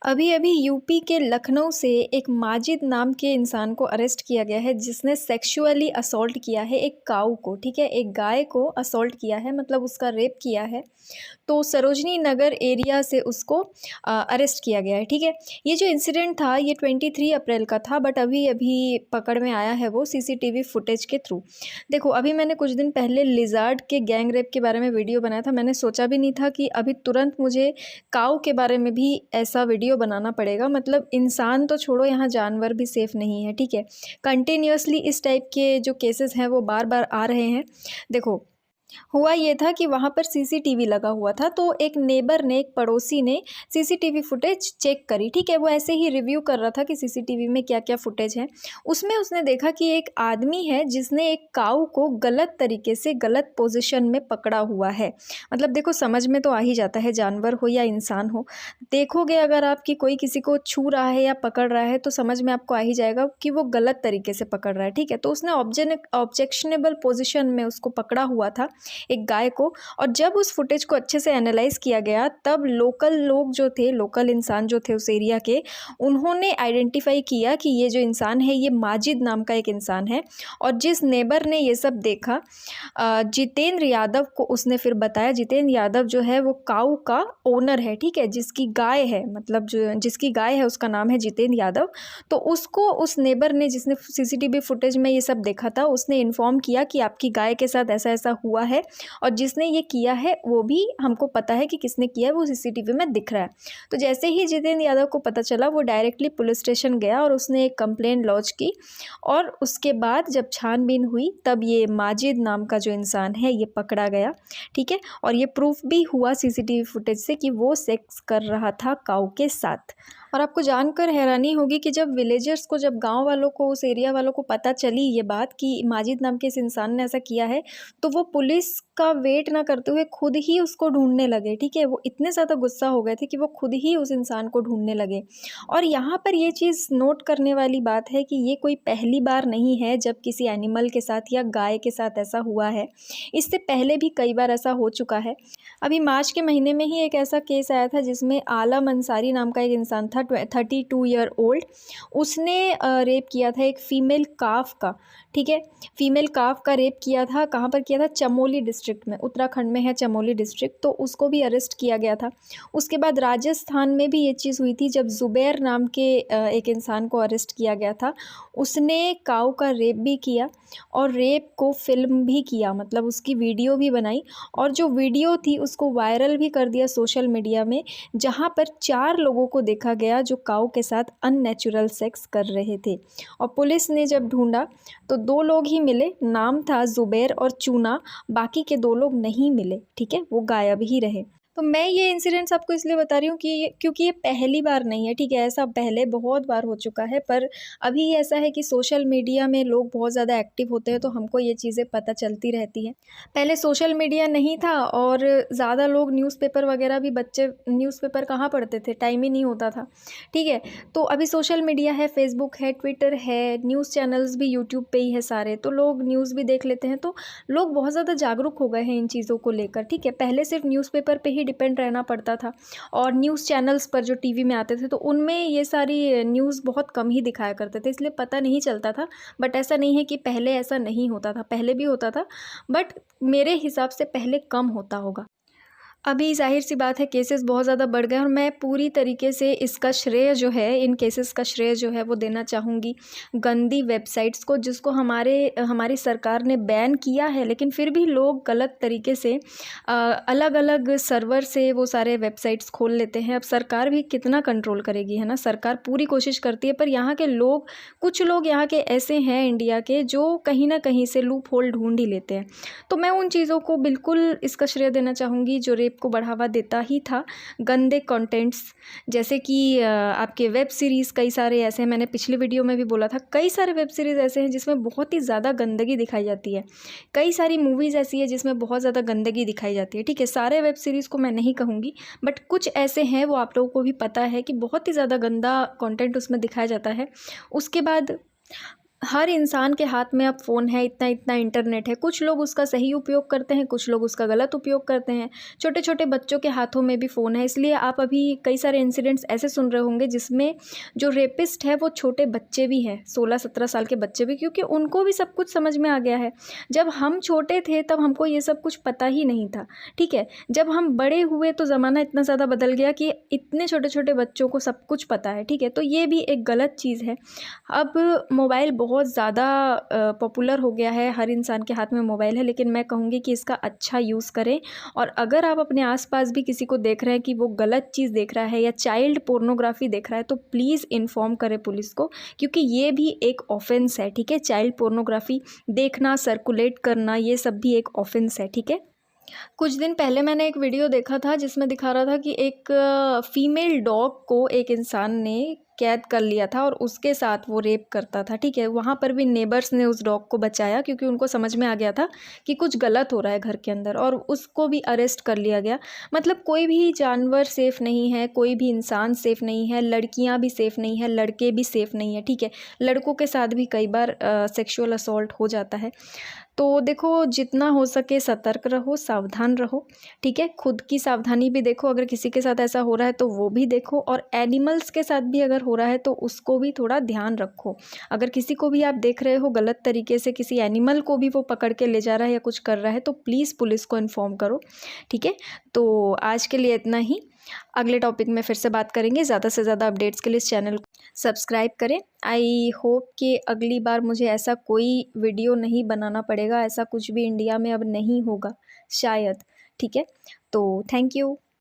अभी अभी यूपी के लखनऊ से एक माजिद नाम के इंसान को अरेस्ट किया गया है, जिसने सेक्सुअली असॉल्ट किया है एक काऊ को। ठीक है, एक गाय को असॉल्ट किया है, मतलब उसका रेप किया है। तो सरोजनी नगर एरिया से उसको अरेस्ट किया गया है। ठीक है, ये जो इंसिडेंट था ये 23 अप्रैल का था, बट अभी अभी पकड़ में आया है वो सीसीटीवी फुटेज के थ्रू। देखो, अभी मैंने कुछ दिन पहले लिजार्ड के गैंग रेप के बारे में वीडियो बनाया था। मैंने सोचा भी नहीं था कि अभी तुरंत मुझे काऊ के बारे में भी ऐसा वीडियो बनाना पड़ेगा। मतलब इंसान तो छोड़ो, यहाँ जानवर भी सेफ़ नहीं है। ठीक है, कंटिन्यूअसली इस टाइप के जो केसेस हैं वो बार बार आ रहे हैं। देखो, हुआ ये था कि वहाँ पर सीसीटीवी लगा हुआ था, तो एक नेबर ने, एक पड़ोसी ने सीसीटीवी फुटेज चेक करी। ठीक है, वो ऐसे ही रिव्यू कर रहा था कि सीसीटीवी में क्या क्या फुटेज है। उसमें उसने देखा कि एक आदमी है जिसने एक काऊ को गलत तरीके से गलत पोजीशन में पकड़ा हुआ है। मतलब देखो, समझ में तो आ ही जाता है, जानवर हो या इंसान हो। देखोगे अगर आप कि कोई किसी को छू रहा है या पकड़ रहा है, तो समझ में आपको आ ही जाएगा कि वो गलत तरीके से पकड़ रहा है। ठीक है, तो उसने ऑब्जेक्शनेबल पोजीशन में उसको पकड़ा हुआ था, एक गाय को। और जब उस फुटेज को अच्छे से एनालाइज किया गया, तब लोकल लोग जो थे, लोकल इंसान जो थे उस एरिया के, उन्होंने आइडेंटिफाई किया कि ये जो इंसान है ये माजिद नाम का एक इंसान है। और जिस नेबर ने ये सब देखा, जितेंद्र यादव को, उसने फिर बताया, जितेंद्र यादव जो है वो काऊ का ओनर है। ठीक है, जिसकी गाय है, मतलब जो जिसकी गाय है उसका नाम है जितेंद्र यादव। तो उसको उस नेबर ने, जिसने सीसीटीवी फुटेज में ये सब देखा था, उसने इन्फॉर्म किया कि आपकी गाय के साथ ऐसा ऐसा हुआ है, और जिसने ये किया है वो भी हमको पता है कि किसने किया है, वो सीसीटीवी में दिख रहा है। तो जैसे ही जितेंद्र यादव को पता चला, वो डायरेक्टली पुलिस स्टेशन गया और उसने एक कंप्लेंट लॉन्च की। और उसके बाद जब छानबीन हुई, तब ये माजिद नाम का जो इंसान है ये पकड़ा गया। ठीक है, और ये प्रूफ भी हुआ सीसीटीवी फुटेज से कि वो सेक्स कर रहा था काऊ के साथ। और आपको जानकर हैरानी होगी कि जब विलेजर्स को, जब गांव वालों को, उस एरिया वालों को पता चली ये बात कि माजिद नाम के इस इंसान ने ऐसा किया है, तो वो पुलिस का वेट ना करते हुए खुद ही उसको ढूंढने लगे। ठीक है, वो इतने ज़्यादा गुस्सा हो गए थे कि वो खुद ही उस इंसान को ढूंढने लगे। और यहाँ पर ये चीज़ नोट करने वाली बात है कि ये कोई पहली बार नहीं है जब किसी एनिमल के साथ या गाय के साथ ऐसा हुआ है। इससे पहले भी कई बार ऐसा हो चुका है। अभी मार्च के महीने में ही एक ऐसा केस आया था जिसमें आलम अंसारी नाम का एक इंसान था, 32 ईयर ओल्ड। उसने रेप किया था एक फ़ीमेल काफ का। ठीक है, फ़ीमेल काफ का रेप किया था। कहाँ पर किया था? चमोली डिस्ट्रिक्ट में, उत्तराखंड में है चमोली डिस्ट्रिक्ट। तो उसको भी अरेस्ट किया गया था। उसके बाद राजस्थान में भी ये चीज़ हुई थी, जब ज़ुबैर नाम के एक इंसान को अरेस्ट किया गया था। उसने काऊ का रेप भी किया और रेप को फिल्म भी किया, मतलब उसकी वीडियो भी बनाई, और जो वीडियो थी उसको वायरल भी कर दिया सोशल मीडिया में, जहाँ पर 4 लोगों को देखा गया जो काऊ के साथ अननेचुरल सेक्स कर रहे थे। और पुलिस ने जब ढूंढा तो 2 लोग ही मिले, नाम था ज़ुबैर और चूना, बाकी के 2 लोग नहीं मिले। ठीक है, वो गायब ही रहे। तो मैं ये इंसिडेंट्स आपको इसलिए बता रही हूँ कि क्योंकि ये पहली बार नहीं है। ठीक है, ऐसा पहले बहुत बार हो चुका है, पर अभी ऐसा है कि सोशल मीडिया में लोग बहुत ज़्यादा एक्टिव होते हैं, तो हमको ये चीज़ें पता चलती रहती हैं। पहले सोशल मीडिया नहीं था और ज़्यादा लोग न्यूज़पेपर वगैरह भी, बच्चे न्यूज़पेपर कहाँ पढ़ते थे, टाइम ही नहीं होता था। ठीक है, तो अभी सोशल मीडिया है, फेसबुक है, ट्विटर है, न्यूज़ चैनल्स भी यूट्यूब पे ही है सारे, तो लोग न्यूज़ भी देख लेते हैं। तो लोग बहुत ज़्यादा जागरूक हो गए हैं इन चीज़ों को लेकर। ठीक है, पहले सिर्फ न्यूज़पेपर पे ही डिपेंड रहना पड़ता था, और न्यूज़ चैनल्स पर जो टीवी में आते थे तो उनमें ये सारी न्यूज़ बहुत कम ही दिखाया करते थे, इसलिए पता नहीं चलता था। बट ऐसा नहीं है कि पहले ऐसा नहीं होता था, पहले भी होता था, बट मेरे हिसाब से पहले कम होता होगा। अभी ज़ाहिर सी बात है केसेस बहुत ज़्यादा बढ़ गए, और मैं पूरी तरीके से इसका श्रेय जो है, इन केसेस का श्रेय जो है वो देना चाहूँगी गंदी वेबसाइट्स को, जिसको हमारी सरकार ने बैन किया है, लेकिन फिर भी लोग गलत तरीके से अलग अलग सर्वर से वो सारे वेबसाइट्स खोल लेते हैं। अब सरकार भी कितना कंट्रोल करेगी, है ना। सरकार पूरी कोशिश करती है, पर यहाँ के लोग, कुछ लोग यहाँ के ऐसे हैं इंडिया के, जो कहीं ना कहीं से लूप होल ढूंढ ही लेते हैं। तो मैं उन चीज़ों को बिल्कुल इसका श्रेय देना चाहूँगी जो रेप को बढ़ावा देता ही था। गंदे कंटेंट्स, जैसे कि आपके वेब सीरीज़, कई सारे ऐसे हैं, मैंने पिछली वीडियो में भी बोला था, कई सारे वेब सीरीज़ ऐसे हैं जिसमें बहुत ही ज़्यादा गंदगी दिखाई जाती है। कई सारी मूवीज़ ऐसी है जिसमें बहुत ज़्यादा गंदगी दिखाई जाती है। ठीक है, सारे वेब सीरीज़ को मैं नहीं कहूँगी, बट कुछ ऐसे हैं, वो आप लोगों को भी पता है कि बहुत ही ज़्यादा गंदा कंटेंट उसमें दिखाया जाता है। उसके बाद हर इंसान के हाथ में अब फ़ोन है, इतना इतना इंटरनेट है। कुछ लोग उसका सही उपयोग करते हैं, कुछ लोग उसका गलत उपयोग करते हैं। छोटे-छोटे बच्चों के हाथों में भी फ़ोन है, इसलिए आप अभी कई सारे इंसिडेंट्स ऐसे सुन रहे होंगे जिसमें जो रेपिस्ट है वो छोटे बच्चे भी हैं, 16-17 साल के बच्चे भी, क्योंकि उनको भी सब कुछ समझ में आ गया है। जब हम छोटे थे तब हमको ये सब कुछ पता ही नहीं था, ठीक है? जब हम बड़े हुए तो ज़माना इतना ज़्यादा बदल गया कि इतने छोटे-छोटे बच्चों को सब कुछ पता है, ठीक है? तो ये भी एक गलत चीज़ है। अब मोबाइल बहुत ज़्यादा पॉपुलर हो गया है, हर इंसान के हाथ में मोबाइल है, लेकिन मैं कहूँगी कि इसका अच्छा यूज़ करें। और अगर आप अपने आस-पास भी किसी को देख रहे हैं कि वो गलत चीज़ देख रहा है या चाइल्ड पोर्नोग्राफ़ी देख रहा है, तो प्लीज़ इन्फॉर्म करें पुलिस को, क्योंकि ये भी एक ऑफ़ेंस है, ठीक है? चाइल्ड पोर्नोग्राफ़ी देखना, सर्कुलेट करना, ये सब भी एक ऑफ़ेंस है, ठीक है? कुछ दिन पहले मैंने एक वीडियो देखा था जिसमें दिखा रहा था कि एक फीमेल डॉग को एक इंसान ने कैद कर लिया था और उसके साथ वो रेप करता था, ठीक है? वहाँ पर भी नेबर्स ने उस डॉग को बचाया, क्योंकि उनको समझ में आ गया था कि कुछ गलत हो रहा है घर के अंदर, और उसको भी अरेस्ट कर लिया गया। मतलब कोई भी जानवर सेफ़ नहीं है, कोई भी इंसान सेफ़ नहीं है, लड़कियाँ भी सेफ़ नहीं है, लड़के भी सेफ़ नहीं है, ठीक है? लड़कों के साथ भी कई बार सेक्सुअल असॉल्ट हो जाता है। तो देखो, जितना हो सके सतर्क रहो, सावधान रहो, ठीक है? खुद की सावधानी भी देखो, अगर किसी के साथ ऐसा हो रहा है तो वो भी देखो, और एनिमल्स के साथ भी अगर हो रहा है तो उसको भी थोड़ा ध्यान रखो। अगर किसी को भी आप देख रहे हो गलत तरीके से, किसी एनिमल को भी वो पकड़ के ले जा रहा है या कुछ कर रहा है, तो प्लीज़ पुलिस को इन्फॉर्म करो, ठीक है? तो आज के लिए इतना ही। अगले टॉपिक में फिर से बात करेंगे। ज़्यादा से ज़्यादा अपडेट्स के लिए इस चैनल को सब्सक्राइब करें। आई होप कि अगली बार मुझे ऐसा कोई वीडियो नहीं बनाना पड़ेगा, ऐसा कुछ भी इंडिया में अब नहीं होगा शायद, ठीक है? तो थैंक यू।